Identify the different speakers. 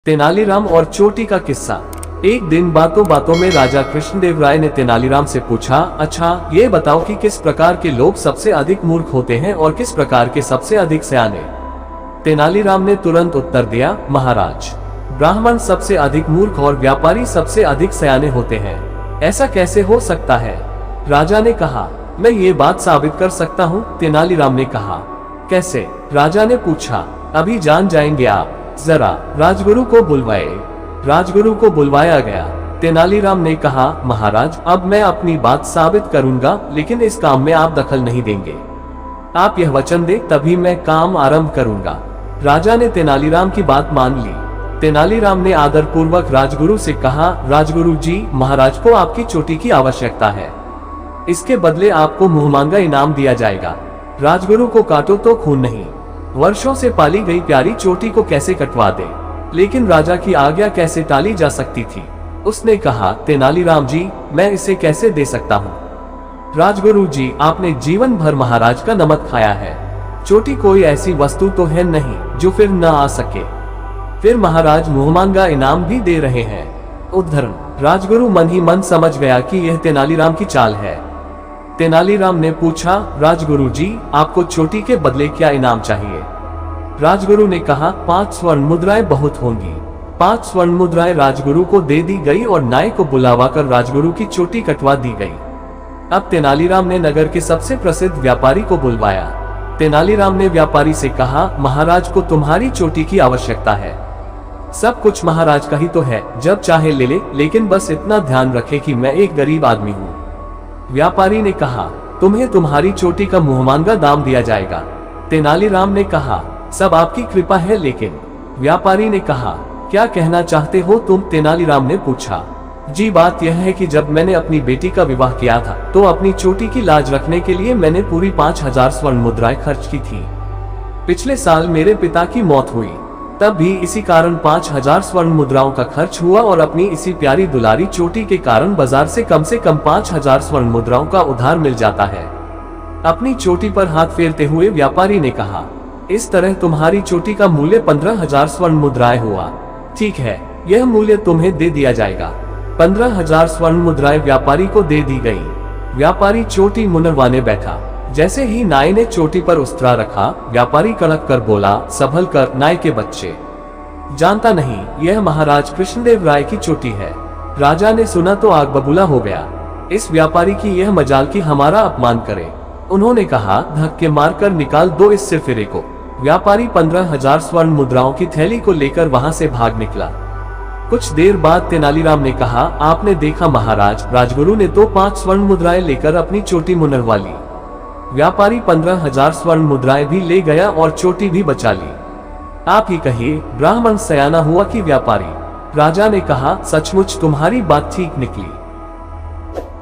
Speaker 1: तेनालीराम और चोटी का किस्सा। एक दिन बातों बातों में राजा कृष्णदेव राय ने तेनालीराम से पूछा, अच्छा ये बताओ कि किस प्रकार के लोग सबसे अधिक मूर्ख होते हैं और किस प्रकार के सबसे अधिक सयाने। तेनालीराम ने तुरंत उत्तर दिया, महाराज, ब्राह्मण सबसे अधिक मूर्ख और व्यापारी सबसे अधिक सयाने होते हैं। ऐसा कैसे हो सकता है? राजा ने कहा, मैं ये बात साबित कर सकता हूँ। तेनालीराम ने कहा, कैसे? राजा ने पूछा, अभी जान जाएंगे आप, जरा राजगुरु को बुलवाए। राजगुरु को बुलवाया गया। तेनालीराम ने कहा, महाराज, अब मैं अपनी बात साबित करूंगा, लेकिन इस काम में आप दखल नहीं देंगे। आप यह वचन दे तभी मैं काम आरंभ करूंगा। राजा ने तेनालीराम की बात मान ली। तेनालीराम ने आदर पूर्वक राजगुरु से कहा, राजगुरु जी, महाराज को आपकी चोटी की आवश्यकता है। इसके बदले आपको मुहमांगा इनाम दिया जाएगा। राजगुरु को काटो तो खून नहीं। वर्षों से पाली गई प्यारी चोटी को कैसे कटवा दे? लेकिन राजा की आज्ञा कैसे टाली जा सकती थी? उसने कहा, तेनालीराम जी, मैं इसे कैसे दे सकता हूँ? राजगुरु जी, आपने जीवन भर महाराज का नमक खाया है। चोटी कोई ऐसी वस्तु तो है नहीं जो फिर न आ सके। फिर महाराज मुहमांगा इनाम भी दे रहे हैं। उद्धरण। राजगुरु मन ही मन समझ गया कि यह तेनालीराम की चाल है। तेनालीराम ने पूछा, राजगुरु जी, आपको चोटी के बदले क्या इनाम चाहिए? राजगुरु ने कहा, 5 स्वर्ण मुद्राएं बहुत होंगी। 5 स्वर्ण मुद्राएं राजगुरु को दे दी गई और नाई को बुलावाकर राजगुरु की चोटी कटवा दी गई। अब तेनालीराम ने नगर के सबसे प्रसिद्ध व्यापारी को बुलवाया। तेनालीराम ने व्यापारी से कहा, महाराज को तुम्हारी चोटी की आवश्यकता है। सब कुछ महाराज का ही तो है, जब चाहे ले ले, लेकिन बस इतना ध्यान रखे कि मैं एक गरीब आदमी हूँ। व्यापारी ने कहा, तुम्हें तुम्हारी चोटी का मुहमांगा दाम दिया जाएगा। तेनालीराम ने कहा, सब आपकी कृपा है, लेकिन। व्यापारी ने कहा, क्या कहना चाहते हो तुम? तेनालीराम ने पूछा। जी, बात यह है कि जब मैंने अपनी बेटी का विवाह किया था तो अपनी चोटी की लाज रखने के लिए मैंने पूरी 5000 स्वर्ण मुद्राएं खर्च की थी। पिछले साल मेरे पिता की मौत हुई, तब भी इसी कारण 5000 स्वर्ण मुद्राओं का खर्च हुआ और अपनी इसी प्यारी दुलारी चोटी के कारण बाजार से कम 5000 स्वर्ण मुद्राओं का उधार मिल जाता है। अपनी चोटी पर हाथ फेरते हुए व्यापारी ने कहा, इस तरह तुम्हारी चोटी का मूल्य 15000 स्वर्ण मुद्राएं हुआ। ठीक है, यह मूल्य तुम्हें दे दिया जाएगा। 15000 स्वर्ण मुद्राएं व्यापारी को दे दी गई। व्यापारी चोटी मुनरवाने बैठा। जैसे ही नाई ने चोटी पर उस्तरा रखा, व्यापारी कड़क कर बोला, संभल कर नाई के बच्चे, जानता नहीं यह महाराज कृष्णदेव राय की चोटी है। राजा ने सुना तो आग बबूला हो गया। इस व्यापारी की यह मजाल कि हमारा अपमान करे। उन्होंने कहा, धक्के मारकर निकाल दो इस सिरफिरे को। व्यापारी 15000 स्वर्ण मुद्राओं की थैली को लेकर वहां से भाग निकला। कुछ देर बाद तेनालीराम ने कहा, आपने देखा महाराज, राजगुरु ने तो 5 स्वर्ण मुद्राएं लेकर अपनी चोटी मुनरवा ली। व्यापारी 15000 स्वर्ण मुद्राएं भी ले गया और चोटी भी बचा ली। आप ही कहिए, ब्राह्मण सयाना हुआ कि व्यापारी? राजा ने कहा, सचमुच तुम्हारी बात ठीक निकली।